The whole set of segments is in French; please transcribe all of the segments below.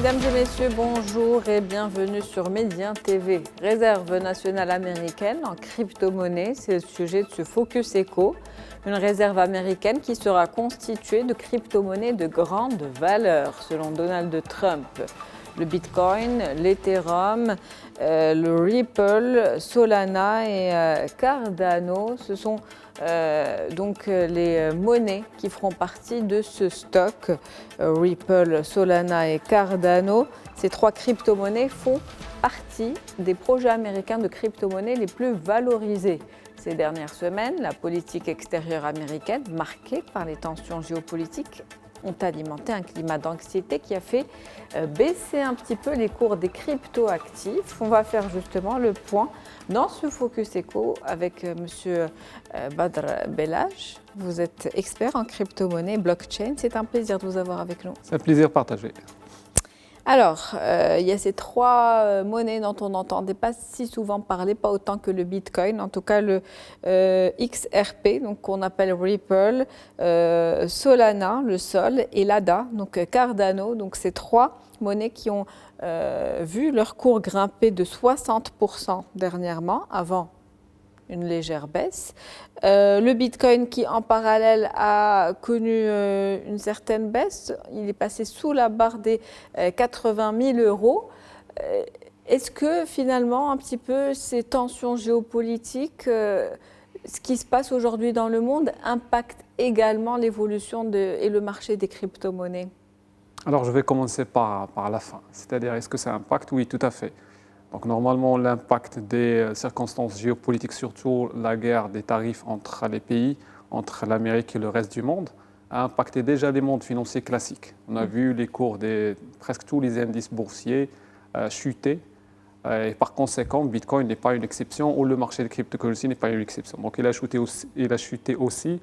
Mesdames et messieurs, bonjour et bienvenue sur Médien TV. Réserve nationale américaine en crypto-monnaie, c'est le sujet de ce Focus Echo. Une réserve américaine qui sera constituée de crypto-monnaies de grande valeur, selon Donald Trump. Le Bitcoin, l'Ethereum, le Ripple, Solana et Cardano, ce sont donc les monnaies qui feront partie de ce stock. Ripple, Solana et Cardano, ces trois crypto-monnaies font partie des projets américains de crypto-monnaies les plus valorisés. Ces dernières semaines, la politique extérieure américaine, marquée par les tensions géopolitiques, ont alimenté un climat d'anxiété qui a fait baisser un petit peu les cours des crypto-actifs. On va faire justement le point dans ce Focus Echo avec M. Badr Belhaj. Vous êtes expert en crypto-monnaie, blockchain. C'est un plaisir de vous avoir avec nous. C'est un plaisir partagé. Alors, il y a ces trois monnaies dont on n'entendait pas si souvent parler, pas autant que le Bitcoin, en tout cas le XRP, donc qu'on appelle Ripple, Solana, le Sol, et l'ADA, donc Cardano. Donc ces trois monnaies qui ont vu leur cours grimper de 60% dernièrement, avant une légère baisse. Le Bitcoin qui, en parallèle, a connu une certaine baisse. Il est passé sous la barre des 80 000 euros. Est-ce que, finalement, un petit peu, ces tensions géopolitiques, ce qui se passe aujourd'hui dans le monde, impactent également l'évolution et le marché des crypto-monnaies? Alors, je vais commencer par la fin. C'est-à-dire, est-ce que ça impacte? Oui, tout à fait. Donc normalement, l'impact des circonstances géopolitiques, surtout la guerre des tarifs entre les pays, entre l'Amérique et le reste du monde, a impacté déjà les mondes financiers classiques. On a vu les cours de presque tous les indices boursiers chuter. Et par conséquent, Bitcoin n'est pas une exception ou le marché des cryptocurrencies n'est pas une exception. Donc il a chuté aussi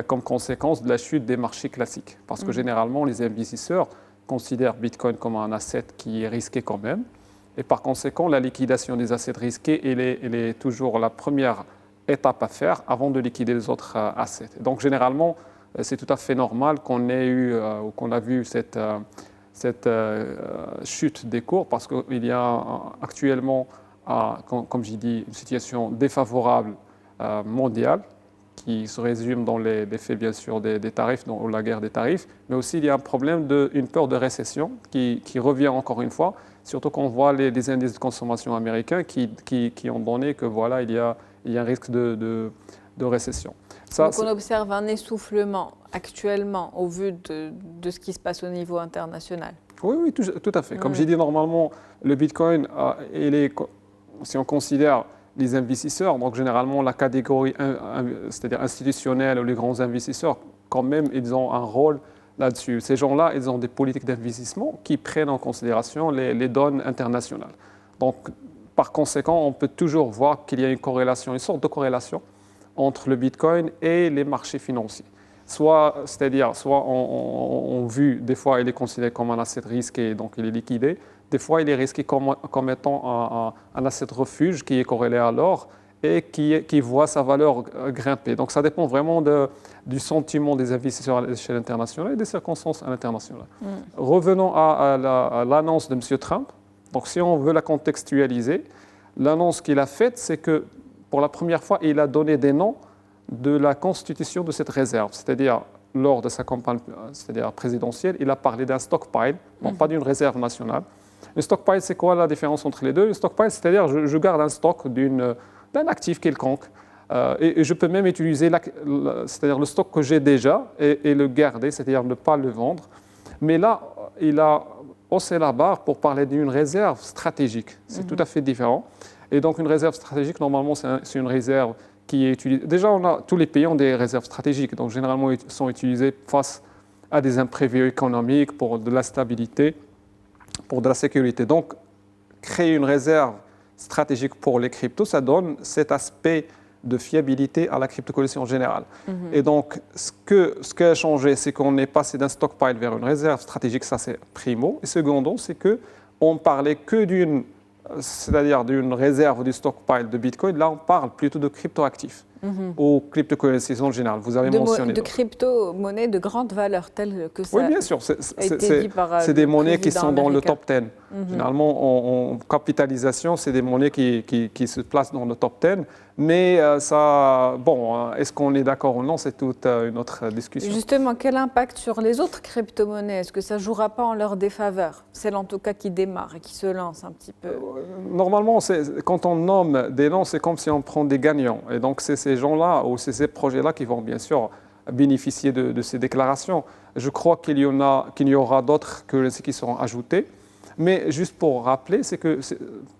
comme conséquence de la chute des marchés classiques. Parce que généralement, les investisseurs considèrent Bitcoin comme un asset qui est risqué quand même. Et par conséquent, la liquidation des assets risqués, elle est toujours la première étape à faire avant de liquider les autres assets. Donc généralement, c'est tout à fait normal qu'on ait eu ou qu'on a vu cette chute des cours parce qu'il y a actuellement, comme j'ai dit, une situation défavorable mondiale qui se résume dans l'effet bien sûr des tarifs, dans la guerre des tarifs, mais aussi il y a un problème une peur de récession qui revient encore une fois. Surtout quand on voit les indices de consommation américains qui ont donné que voilà, il y a un risque de récession. Donc on observe un essoufflement actuellement au vu de ce qui se passe au niveau international. Oui, tout à fait. Comme j'ai dit, normalement, le Bitcoin, si on considère les investisseurs, donc généralement la catégorie, c'est-à-dire institutionnelle ou les grands investisseurs, quand même, ils ont un rôle là-dessus. Ces gens-là, ils ont des politiques d'investissement qui prennent en considération les données internationales. Donc, par conséquent, on peut toujours voir qu'il y a une sorte de corrélation entre le Bitcoin et les marchés financiers. Soit on vu, des fois, il est considéré comme un asset risqué, donc il est liquidé. Des fois, il est risqué comme étant un asset refuge qui est corrélé à l'or et qui voit sa valeur grimper. Donc ça dépend vraiment du sentiment des investisseurs à l'échelle internationale et des circonstances à l'international. Revenons à l'annonce de M. Trump. Donc si on veut la contextualiser, l'annonce qu'il a faite, c'est que pour la première fois, il a donné des noms de la constitution de cette réserve. C'est-à-dire, lors de sa campagne présidentielle, il a parlé d'un stockpile, non pas d'une réserve nationale. Le stockpile, c'est quoi la différence entre les deux? Le stockpile, c'est-à-dire je garde un stock d'un actif quelconque. Et je peux même utiliser c'est-à-dire le stock que j'ai déjà et le garder, c'est-à-dire ne pas le vendre. Mais là, il a haussé la barre pour parler d'une réserve stratégique. C'est tout à fait différent. Et donc, une réserve stratégique, normalement, c'est une réserve qui est utilisée. Déjà, tous les pays ont des réserves stratégiques. Donc, généralement, ils sont utilisés face à des imprévus économiques, pour de la stabilité, pour de la sécurité. Donc, créer une réserve stratégique pour les cryptos, ça donne cet aspect de fiabilité à la cryptocurrency en général. Et donc, ce qui a changé, c'est qu'on est passé d'un stockpile vers une réserve stratégique, ça c'est primo. Et secondo, c'est qu'on ne parlait que d'une réserve du stockpile de Bitcoin. Là, on parle plutôt de cryptoactifs. aux cryptocurrencies en général. Vous avez mentionné de crypto-monnaies de grande valeur, telles que ça oui, bien sûr. C'est des monnaies qui sont dans le top 10. Généralement, en capitalisation, c'est des monnaies qui se placent dans le top 10. Mais est-ce qu'on est d'accord ou non, c'est toute une autre discussion. Justement, quel impact sur les autres crypto-monnaies? Est-ce que ça ne jouera pas en leur défaveur? Celle en tout cas qui démarre et qui se lance un petit peu. Normalement, quand on nomme des noms, c'est comme si on prend des gagnants. Et donc, c'est ces gens-là ou c'est ces projets-là qui vont bien sûr bénéficier de ces déclarations. Je crois qu'il y aura d'autres currencies qui seront ajoutées. Mais juste pour rappeler, c'est que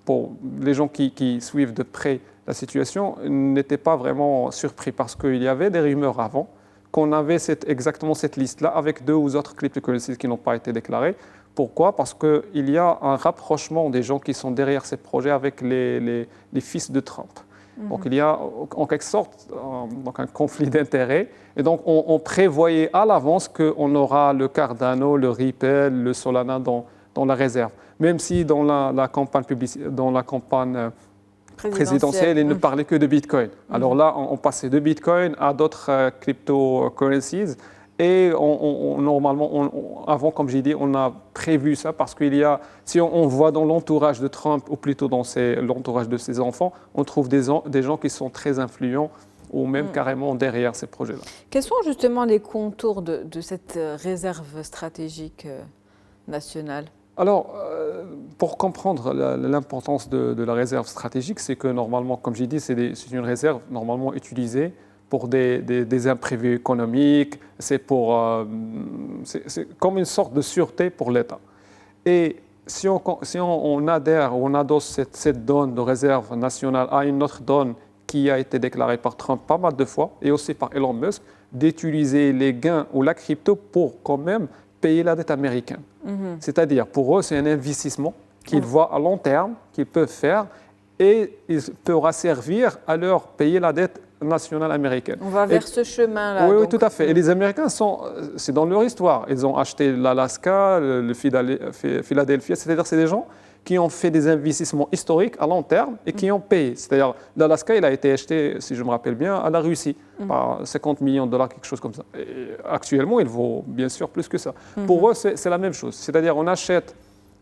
pour les gens qui suivent de près la situation, n'étaient pas vraiment surpris parce qu'il y avait des rumeurs avant qu'on avait exactement cette liste-là avec 2 ou autres cryptocurrencies qui n'ont pas été déclarées. Pourquoi? Parce qu'il y a un rapprochement des gens qui sont derrière ces projets avec les fils de Trump. Donc il y a en quelque sorte un conflit d'intérêts. Et donc on prévoyait à l'avance qu'on aura le Cardano, le Ripple, le Solana dans la réserve. Même si dans la campagne présidentielle, il ne parlait que de Bitcoin. Alors là, on passait de Bitcoin à d'autres cryptocurrencies. Et normalement, avant, comme j'ai dit, on a prévu ça parce si on voit dans l'entourage de Trump, ou plutôt dans l'entourage de ses enfants, on trouve des gens qui sont très influents ou même carrément derrière ces projets-là. Quels sont justement les contours de cette réserve stratégique nationale? Alors, pour comprendre l'importance de la réserve stratégique, c'est que normalement, comme j'ai dit, c'est une réserve normalement utilisée pour des imprévus économiques, c'est comme une sorte de sûreté pour l'État. Et si on adhère ou on adosse cette donne de réserve nationale à une autre donne qui a été déclarée par Trump pas mal de fois, et aussi par Elon Musk, d'utiliser les gains ou la crypto pour quand même payer la dette américaine. C'est-à-dire, pour eux, c'est un investissement qu'ils voient à long terme, qu'ils peuvent faire, et il pourra servir à leur payer la dette nationale américaine. On va vers ce chemin-là. Oui, tout à fait. Et les Américains, c'est dans leur histoire. Ils ont acheté l'Alaska, le Philadelphia, c'est-à-dire c'est des gens qui ont fait des investissements historiques à long terme et qui ont payé. C'est-à-dire l'Alaska, il a été acheté, si je me rappelle bien, à la Russie, par 50 millions de dollars, quelque chose comme ça. Et actuellement, il vaut bien sûr plus que ça. Pour eux, c'est la même chose. C'est-à-dire on achète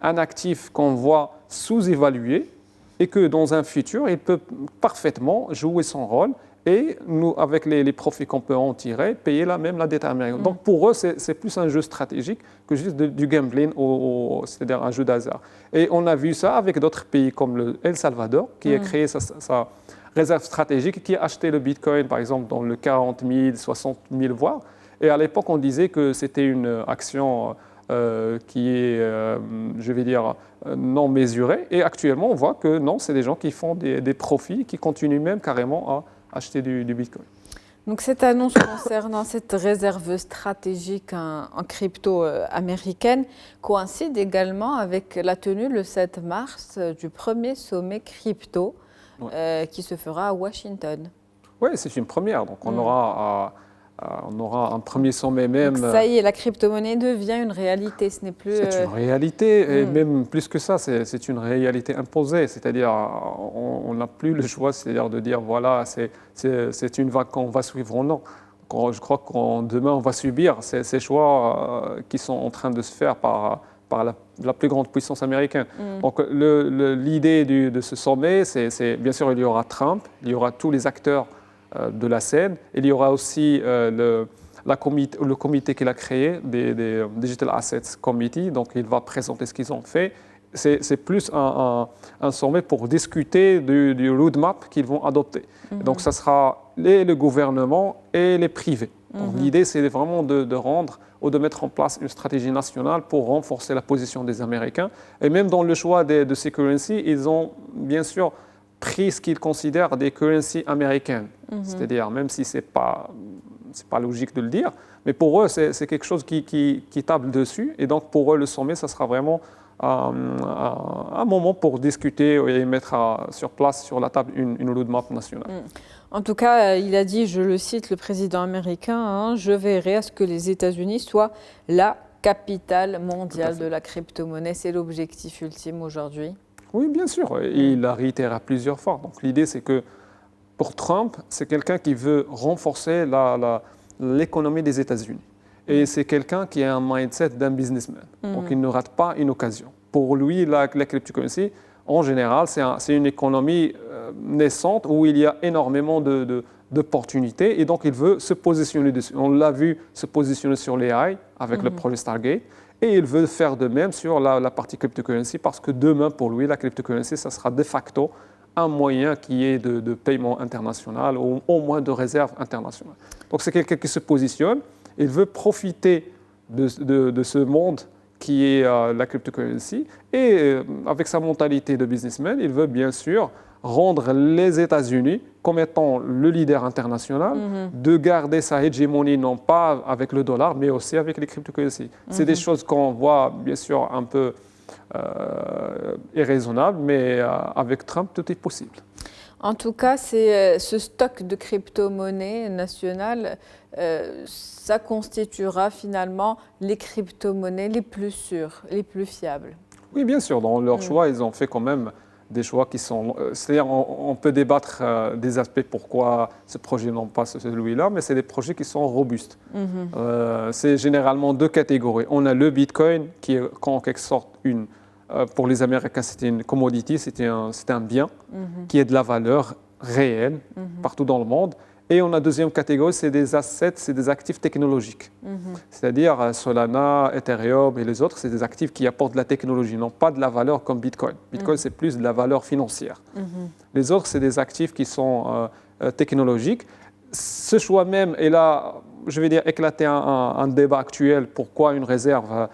un actif qu'on voit sous-évalué et que dans un futur, il peut parfaitement jouer son rôle et nous, avec les profits qu'on peut en tirer, payer la dette américaine. Donc pour eux, c'est plus un jeu stratégique que juste du gambling, c'est-à-dire un jeu d'hasard. Et on a vu ça avec d'autres pays comme le El Salvador, qui a créé sa réserve stratégique, qui a acheté le Bitcoin, par exemple, dans le 40 000, 60 000 voire. Et à l'époque, on disait que c'était une action qui est, je vais dire, non mesurée. Et actuellement, on voit que non, c'est des gens qui font des profits, qui continuent même carrément à acheter du Bitcoin. Donc cette annonce concernant cette réserve stratégique en crypto américaine coïncide également avec la tenue le 7 mars du premier sommet crypto qui se fera à Washington. Oui, c'est une première. Donc on aura un premier sommet même. Donc ça y est, la crypto-monnaie devient une réalité. Ce n'est plus. C'est une réalité, et même plus que ça, c'est une réalité imposée. C'est-à-dire, on n'a plus le choix, c'est-à-dire de dire voilà, c'est une vague qu'on va suivre ou non. Je crois qu'en demain, on va subir ces choix qui sont en train de se faire par la plus grande puissance américaine. Donc l'idée de ce sommet, c'est bien sûr, il y aura Trump, il y aura tous les acteurs de la scène. Il y aura aussi le comité qu'il a créé, des Digital Assets Committee, donc il va présenter ce qu'ils ont fait. C'est plus un sommet pour discuter du roadmap qu'ils vont adopter. Donc ça sera le gouvernement et les privés. L'idée, c'est vraiment de rendre ou de mettre en place une stratégie nationale pour renforcer la position des Américains. Et même dans le choix de ces currencies, ils ont bien sûr pris ce qu'ils considèrent des currencies américaines. C'est-à-dire, même si ce n'est pas logique de le dire, mais pour eux, c'est quelque chose qui table dessus. Et donc, pour eux, le sommet, ça sera vraiment un moment pour discuter et mettre sur place, sur la table, une roadmap nationale. En tout cas, il a dit, je le cite, le président américain, je veillerai à ce que les États-Unis soient la capitale mondiale de la crypto-monnaie. C'est l'objectif ultime aujourd'hui. Oui, bien sûr. Il l'a réitéré à plusieurs fois. Donc l'idée, c'est que Pour Trump, c'est quelqu'un qui veut renforcer l'économie des États-Unis. Et c'est quelqu'un qui a un mindset d'un businessman. Donc, il ne rate pas une occasion. Pour lui, la cryptocurrency, en général, c'est une économie naissante où il y a énormément d'opportunités. Et donc, il veut se positionner dessus. On l'a vu se positionner sur l'AI avec le projet Stargate. Et il veut faire de même sur la partie cryptocurrency parce que demain, pour lui, la cryptocurrency, ça sera de facto un moyen qui est de paiement international ou au moins de réserve internationale. Donc, c'est quelqu'un qui se positionne. Il veut profiter de ce monde qui est la cryptocurrency. Et avec sa mentalité de businessman, il veut bien sûr rendre les États-Unis comme étant le leader international, de garder sa hégémonie non pas avec le dollar, mais aussi avec les cryptocurrencies. C'est des choses qu'on voit bien sûr un peu irraisonnables, mais avec Trump, tout est possible. En tout cas, ce stock de crypto-monnaies nationales, ça constituera finalement les crypto-monnaies les plus sûres, les plus fiables. Oui, bien sûr. Dans leur choix, ils ont fait quand même des choix qui sont... C'est-à-dire, on peut débattre des aspects pourquoi ce projet non pas celui-là, mais c'est des projets qui sont robustes. C'est généralement deux catégories. On a le Bitcoin, qui est en quelque sorte pour les Américains, c'était une commodity, c'était un bien qui est de la valeur réelle partout dans le monde. Et on a deuxième catégorie, c'est des assets, c'est des actifs technologiques. C'est-à-dire Solana, Ethereum et les autres, c'est des actifs qui apportent de la technologie, non pas de la valeur comme Bitcoin. Bitcoin, c'est plus de la valeur financière. Les autres, c'est des actifs qui sont technologiques. Ce choix même, et là, je vais dire, éclater un débat actuel, pourquoi une réserve,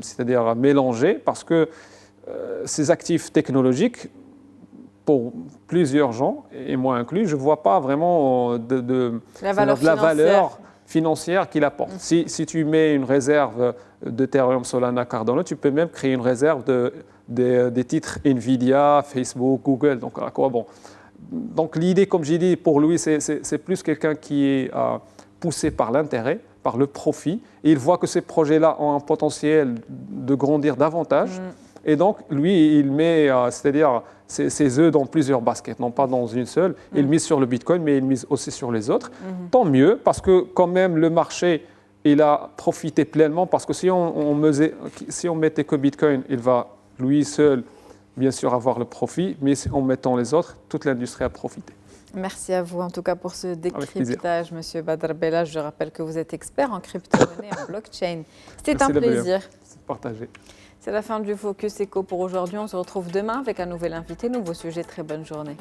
c'est-à-dire mélangée, parce que ces actifs technologiques, pour plusieurs gens, et moi inclus, je ne vois pas vraiment de la valeur financière qu'il apporte. Si tu mets une réserve d'Ethereum, Solana, Cardano, tu peux même créer une réserve des titres Nvidia, Facebook, Google. Donc, à quoi bon? Donc l'idée, comme j'ai dit, pour lui, c'est plus quelqu'un qui est poussé par l'intérêt, par le profit. Et il voit que ces projets-là ont un potentiel de grandir davantage. Et donc, lui, il met, c'est-à-dire, ses œufs dans plusieurs baskets, non pas dans une seule. Il mise sur le Bitcoin, mais il mise aussi sur les autres. Tant mieux, parce que quand même, le marché, il a profité pleinement, parce que si on mettait que Bitcoin, il va, lui seul, bien sûr, avoir le profit, mais en mettant les autres, toute l'industrie a profité. Merci à vous, en tout cas, pour ce décryptage, Monsieur Badr Bellah. Je rappelle que vous êtes expert en crypto-monnaie et en blockchain. C'était un plaisir. C'est partagé. C'est la fin du Focus Éco pour aujourd'hui. On se retrouve demain avec un nouvel invité, nouveau sujet. Très bonne journée.